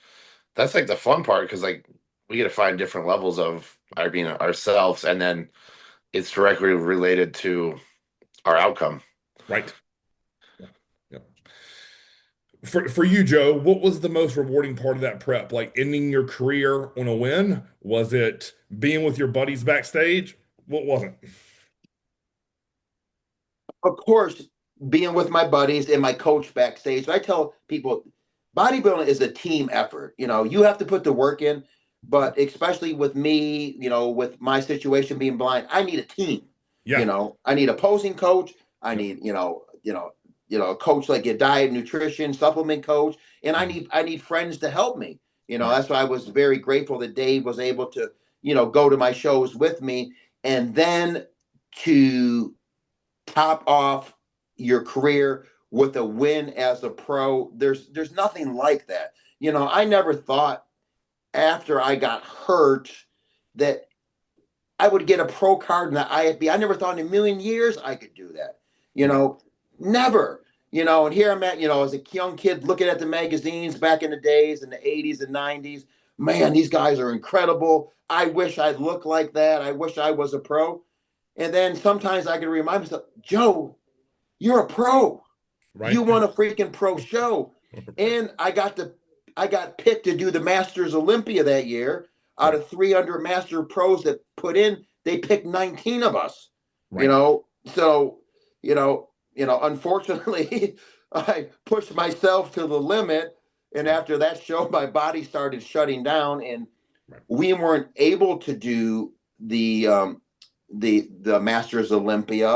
That's like the fun part because like we get to find different levels of our being ourselves, and then it's directly related to our outcome. Right. Yeah. Yeah. For you, Joe, what was the most rewarding part of that prep? Like ending your career on a win? Was it being with your buddies backstage? What wasn't? Of course, being with my buddies and my coach backstage, I tell people bodybuilding is a team effort. You have to put the work in, but especially with me, with my situation being blind, I need a team. Yeah. I need a posing coach. I Yep. need, a coach like a diet, nutrition, supplement coach, and I Mhm. need I need friends to help me. Right. That's why I was very grateful that Dave was able to, go to my shows with me, and then to top off your career with a win as a pro. There's nothing like that. I never thought after I got hurt that I would get a pro card in the IFB. I never thought in a million years I could do that. You Right. know, never. And here I'm at, as a young kid looking at the magazines back in the days in the 80s and 90s. Man, these guys are incredible. I wish I'd look like that. I wish I was a pro. And then sometimes I can remind myself, Joe, you're a pro. Right? You won a freaking pro show. Right. And I got picked to do the Masters Olympia that year. Out Right. of 300 master pros that put in, they picked 19 of us. You Right. know, so unfortunately, I pushed myself to the limit, and Right. after that show, my body started shutting down, and Right. we weren't able to do the Masters Olympia.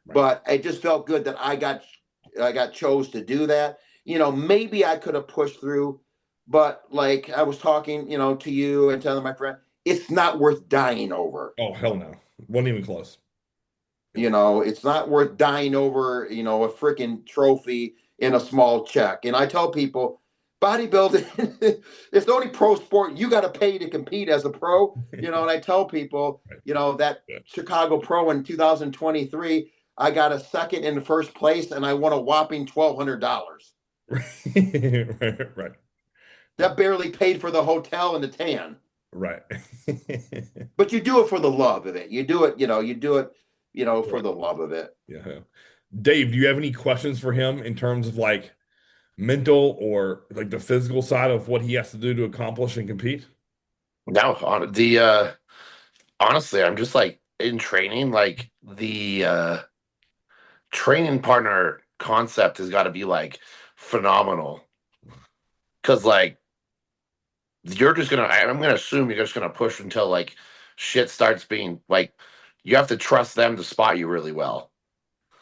Right. But I just felt good that I got chose to do that. Maybe I could have pushed through, but like I was talking, to you and telling my friend, it's not worth dying over. Oh, hell no. Wasn't even close. It's not worth dying over, a freaking trophy in a small check. And I tell people, bodybuilding, it's the only pro sport you got to pay to compete as a pro. And I tell people, Right. that Yeah. Chicago Pro in 2023, I got a second in the first place and I won a whopping $1,200. Right. Right. Yeah. That barely paid for the hotel and the tan. Right. But you do it for the love of it. You do it for Right. the love of it. Yeah. Dave, do you have any questions for him in terms of like mental or like the physical side of what he has to do to accomplish and compete? No, honestly, I'm just like in training, like the training partner concept has got to be like phenomenal. Because like you're just gonna, I'm gonna assume you're just gonna push until like shit starts being like you have to trust them to spot you really well.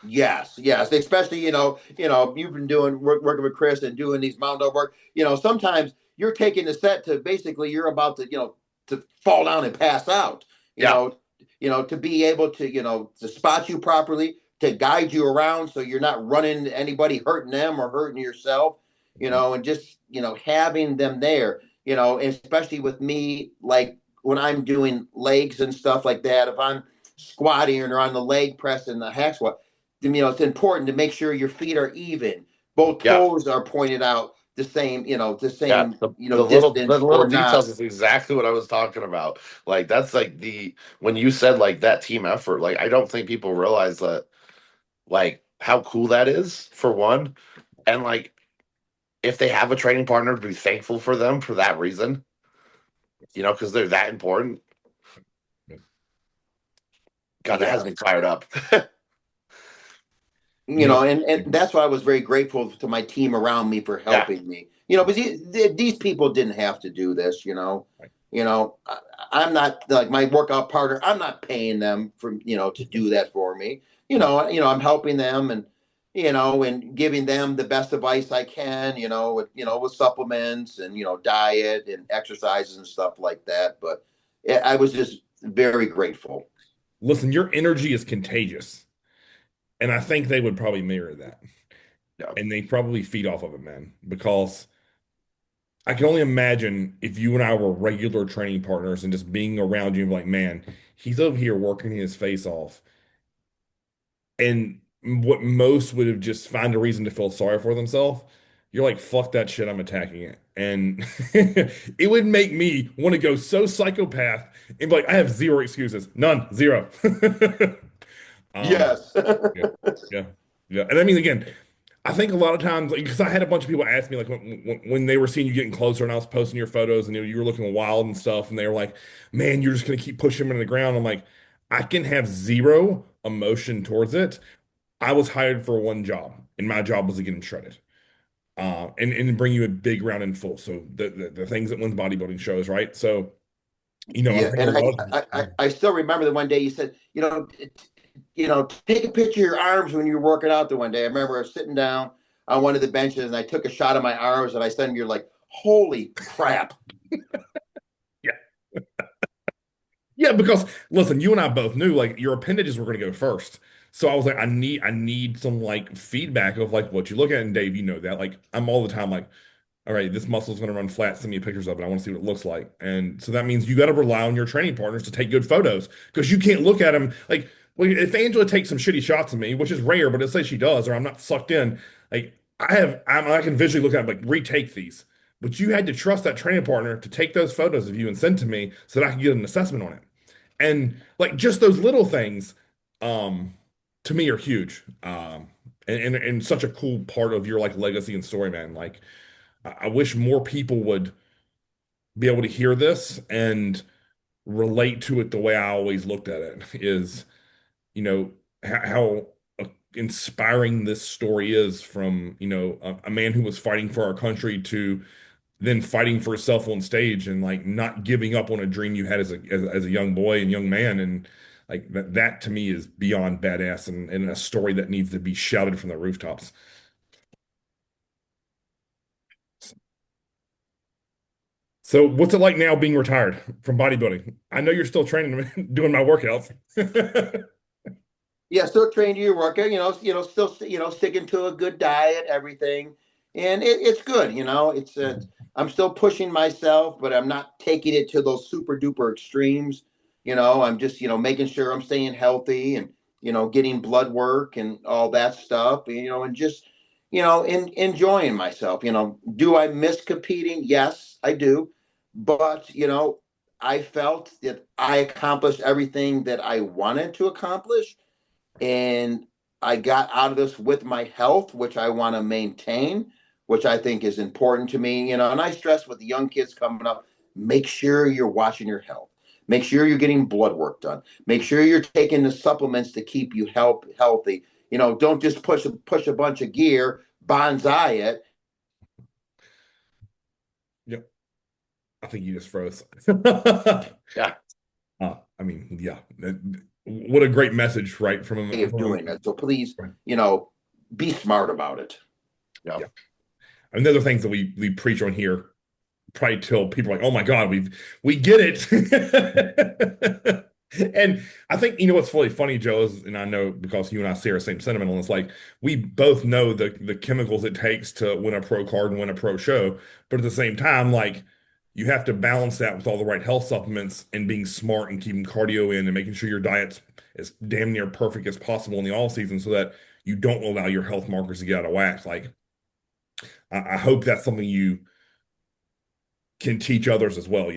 Yes, yes. Especially, you've been doing working with Chris and doing these mountain dog work. Sometimes you're taking the set to basically you're about to, to fall down and pass out. You Yeah, know, to be able to, to spot you properly, to guide you around so you're not running into anybody, hurting them or hurting yourself, and just, having them there, especially with me, like when I'm doing legs and stuff like that, if I'm squatting or on the leg press and the hack squat, it's important to make sure your feet are even. Both yeah, toes are pointed out the same, the yeah. same, The distance little or details not. is exactly what I was talking about. Like that's like the when you said like that team effort, like I don't think people realize that like how cool that is for one. And like if they have a training partner, be thankful for them for that reason, because they're that important. God, that has Yeah. me fired up. You know, And that's why I was very grateful to my team around me for Yeah, helping me. Because these people didn't have to do this. right. I'm not like my workout partner. I'm not paying them for to do that for me. I'm helping them and giving them the best advice I can. With supplements and diet and exercises and stuff like that. But I was just very grateful. Listen, your energy is contagious. And I think they would probably mirror that. yeah, And they probably feed off of it, man. Because I can only imagine if you and I were regular training partners and just being around you, like, man, he's over here working his face off. And what most would have just find a reason to feel sorry for themselves, you're like, fuck that shit, I'm attacking it. And it would make me want to go so psychopath and be like, I have zero excuses. None, zero. Um, Yes. yeah, yeah, yeah. And I mean, again, I think a lot of times, like, because I had a bunch of people ask me, like, when they were seeing you getting closer and I was posting your photos and you were looking wild and stuff, and they were like, man, you're just going to keep pushing him into the ground. I'm like, I can have zero emotion towards it. I was hired for one job, and my job was to get him shredded. And bring you a big round in full. So the things that wins bodybuilding shows, right? So, I Yeah, think a and lot of I still remember the one day you said, take a picture of your arms when you're working out. The one day I remember I was sitting down on one of the benches and I took a shot of my arms and I said, "You're like, holy crap!" yeah. Yeah, because listen, you and I both knew like your appendages were going to go first. So I was like, I need some like feedback of like what you look at. And Dave, you know that. Like I'm all the time like, all right, this muscle's going to run flat. Send me pictures of it. I want to see what it looks like. And so that means you got to rely on your training partners to take good photos because you can't look at them like, well, if Angela takes some shitty shots of me, which is rare, but let's say she does, or I'm not sucked in, like I can visually look at them, like retake these. But you had to trust that training partner to take those photos of you and send to me so that I could get an assessment on it. And like just those little things, um, to me are huge. and such a cool part of your like legacy and story, man. Like I wish more people would be able to hear this and relate to it the way I always looked at it is, you know, how inspiring this story is from, a man who was fighting for our country to then fighting for himself on stage and like not giving up on a dream you had as a young boy and young man. And like that to me is beyond badass and a story that needs to be shouted from the rooftops. So what's it like now being retired from bodybuilding? I know you're still training, doing my workouts. Yeah, still trained to your workout. Still sticking to a good diet, everything, and it's good. I'm still pushing myself, but I'm not taking it to those super duper extremes. I'm just making sure I'm staying healthy and getting blood work and all that stuff. And just enjoying myself. Do I miss competing? Yes, I do, but I felt that I accomplished everything that I wanted to accomplish, and I got out of this with my health, which I want to maintain, which I think is important to me. And I stress with the young kids coming up, make sure you're watching your health. Make sure you're getting blood work done. Make sure you're taking the supplements to keep you healthy. Don't just push a bunch of gear, bonsai it. Yep. I think you just froze. Yeah. I mean, yeah. What a great message, right? Of From doing it. So please, a, be smart about it. Yeah. yeah. I mean, those are things that we preach on here probably till people are like, oh my God, we get it. And I think what's really funny, Joe, is, and I know because you and I share the same sentiment on this, like we both know the chemicals it takes to win a pro card and win a pro show, but at the same time, like you have to balance that with all the right health supplements and being smart and keeping cardio in and making sure your diet's as damn near perfect as possible in the off season so that you don't allow your health markers to get out of whack. Like I hope that's something you can teach others as well.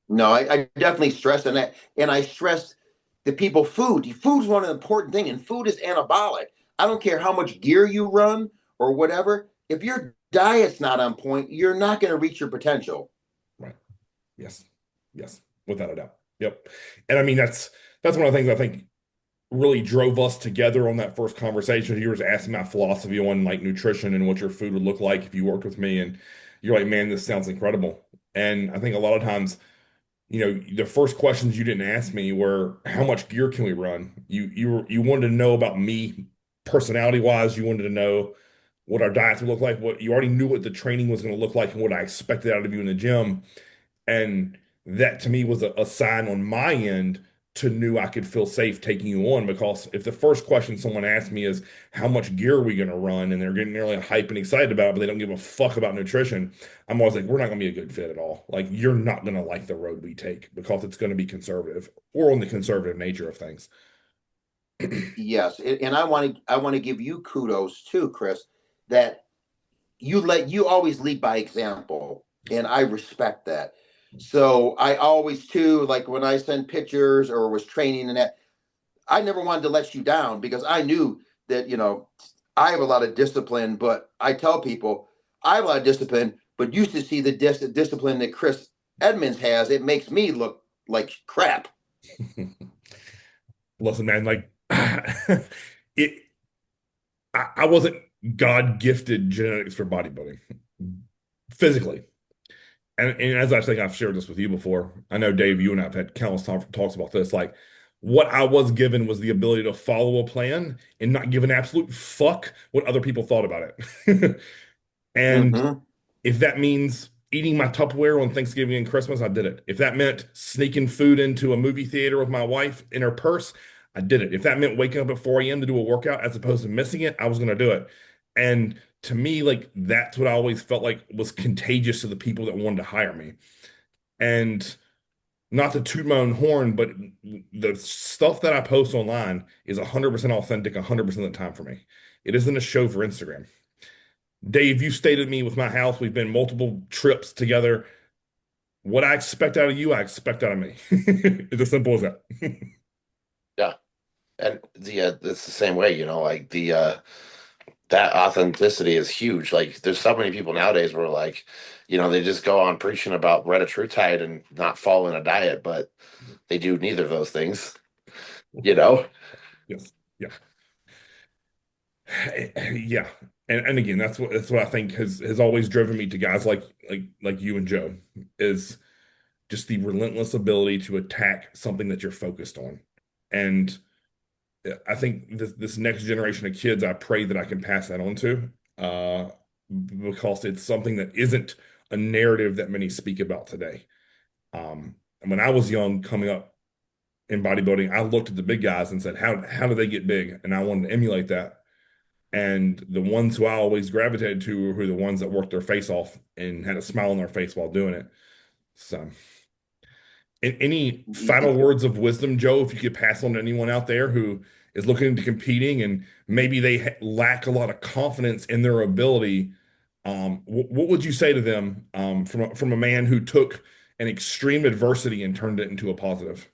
No, I definitely stress on that. And I stress the people food. Food's one of the important things, and food is anabolic. I don't care how much gear you run or whatever. If your diet's not on point, you're not going to reach your potential. Right. Yes. Yes. Without a doubt. Yep. And I mean, that's one of the things I think really drove us together on that first conversation. You were asking my philosophy on like nutrition and what your food would look like if you worked with me. And you're like, man, this sounds incredible. And I think a lot of times, the first questions you didn't ask me were how much gear can we run? You wanted to know about me personality wise. You wanted to know what our diets would look like. What you already knew what the training was going to look like and what I expected out of you in the gym. And that to me was a sign on my end to knew I could feel safe taking you on because if the first question someone asks me is how much gear are we going to run and they're getting really hype and excited about it, but they don't give a fuck about nutrition, I'm always like, we're not going to be a good fit at all. Like you're not going to like the road we take because it's going to be conservative or on the conservative nature of things. Yes, and I want to give you kudos too, Chris, that you always lead by example, and I respect that. So I always too, like when I send pictures or was training and that, I never wanted to let you down because I knew that, I have a lot of discipline, but I tell people I have a lot of discipline, but you should see the discipline that Chris Edmonds has. It makes me look like crap. Listen, man, like it, I wasn't God gifted genetics for bodybuilding physically. And as I think I've shared this with you before, I know Dave, you and I have had countless talks about this. Like, what I was given was the ability to follow a plan and not give an absolute fuck what other people thought about it. And Mm-hmm. if that means eating my Tupperware on Thanksgiving and Christmas, I did it. If that meant sneaking food into a movie theater with my wife in her purse, I did it. If that meant waking up at 4 a.m. to do a workout as opposed to missing it, I was going to do it. And to me, like that's what I always felt like was contagious to the people that wanted to hire me. And not to toot my own horn, but the stuff that I post online is 100% authentic 100% of the time for me. It isn't a show for Instagram. Dave, you stayed at me with my house. We've been multiple trips together. What I expect out of you, I expect out of me. It's as simple as that. Yeah. And it's the same way, like that authenticity is huge. Like there's so many people nowadays where like, they just go on preaching about retatrutide and not following a diet, but they do neither of those things, you know? Yes. Yeah. Yeah. And again, that's what I think has always driven me to guys like you and Joe is just the relentless ability to attack something that you're focused on. And I think this next generation of kids, I pray that I can pass that on to, because it's something that isn't a narrative that many speak about today. And when I was young, coming up in bodybuilding, I looked at the big guys and said, how do they get big? And I wanted to emulate that. And the ones who I always gravitated to were the ones that worked their face off and had a smile on their face while doing it. So, any final words of wisdom, Joe, if you could pass on to anyone out there who is looking into competing and maybe they lack a lot of confidence in their ability, what would you say to them, from a man who took an extreme adversity and turned it into a positive?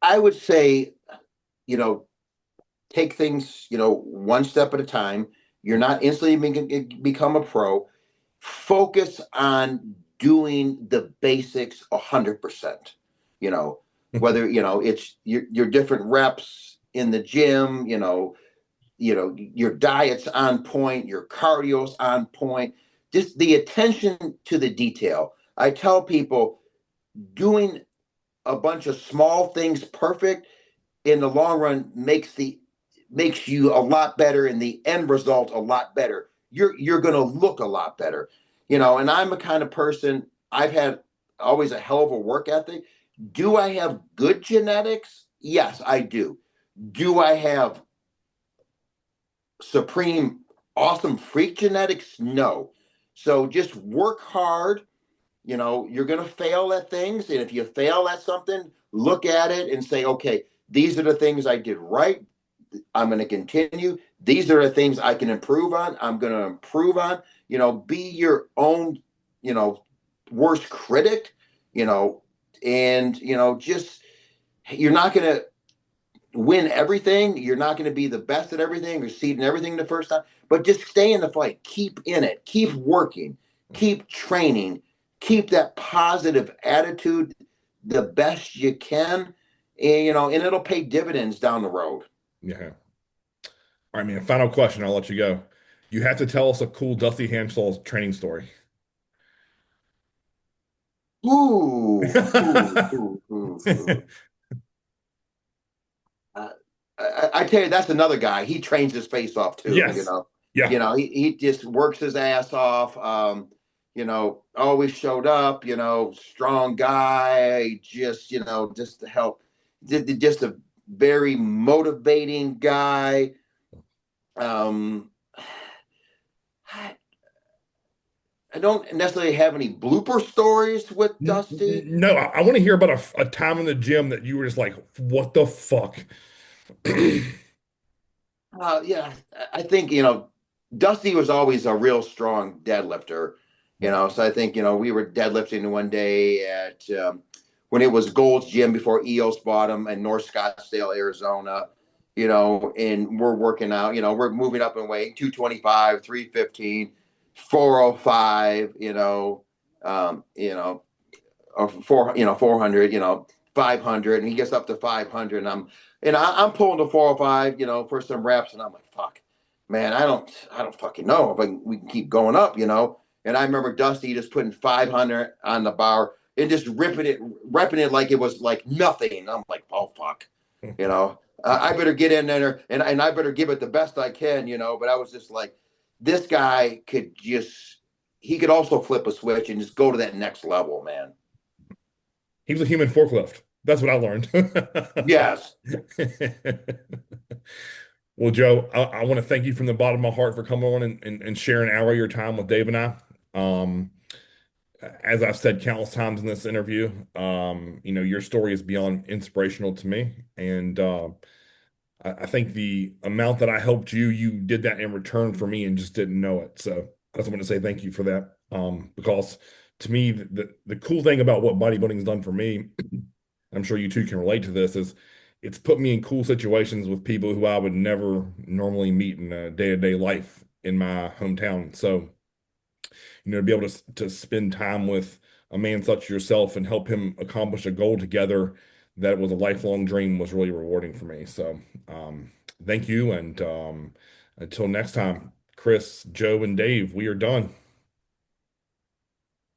I would say, you know, take things, one step at a time. You're not instantly become a pro. Focus on doing the basics 100%. You know, whether it's your different reps in the gym. Your diet's on point, your cardio's on point. Just the attention to the detail. I tell people doing a bunch of small things perfect in the long run makes you a lot better and the end result a lot better. You're going to look a lot better. And I'm a kind of person, I've had always a hell of a work ethic. Do I have good genetics? Yes, I do. Do I have supreme awesome freak genetics? No. So just work hard. You're going to fail at things, and if you fail at something, look at it and say, okay, these are the things I did right. I'm going to continue. These are the things I can improve on. I'm going to improve on. Be your own, you know, worst critic. And just you're not going to win everything. You're not going to be the best at everything or seed in everything the first time. But just stay in the fight. Keep in it. Keep working. Keep training. Keep that positive attitude the best you can, and it'll pay dividends down the road. Yeah. All right, man. Final question. I'll let you go. You have to tell us a cool Dusty Hamsall training story. Ooh. Uh, I tell you, that's another guy. He trains his face off too. Yes. Yeah. He just works his ass off. Always showed up. Strong guy. Just to help. Just a very motivating guy. Um, I don't necessarily have any blooper stories with Dusty. No, I want to hear about a time in the gym that you were just like, what the fuck? Yeah, I think Dusty was always a real strong deadlifter. So I think we were deadlifting one day at when it was Gold's Gym before EOS bought him in North Scottsdale, Arizona. And we're working out. We're moving up in weight: 225, 315, 405. Or 400. 500, and he gets up to 500, and I'm pulling the 405, for some reps, and I'm like, fuck, man, I don't fucking know if we can keep going up. And I remember Dusty just putting 500 on the bar and just repping it like it was like nothing. I'm like, oh fuck, I better get in there and I better give it the best I can. But I was just like, this guy he could also flip a switch and just go to that next level, man. He was a human forklift. That's what I learned. Yes. Well, Joe, I want to thank you from the bottom of my heart for coming on and sharing an hour of your time with Dave and I. Um, as I've said countless times in this interview, your story is beyond inspirational to me. And I think the amount that I helped you, you did that in return for me and just didn't know it. So I just want to say thank you for that. Because to me, the cool thing about what bodybuilding has done for me, I'm sure you two can relate to this, is it's put me in cool situations with people who I would never normally meet in a day-to-day life in my hometown. So, to be able to spend time with a man such as yourself and help him accomplish a goal together that was a lifelong dream was really rewarding for me. So, thank you. And until next time, Chris, Joe, and Dave, we are done.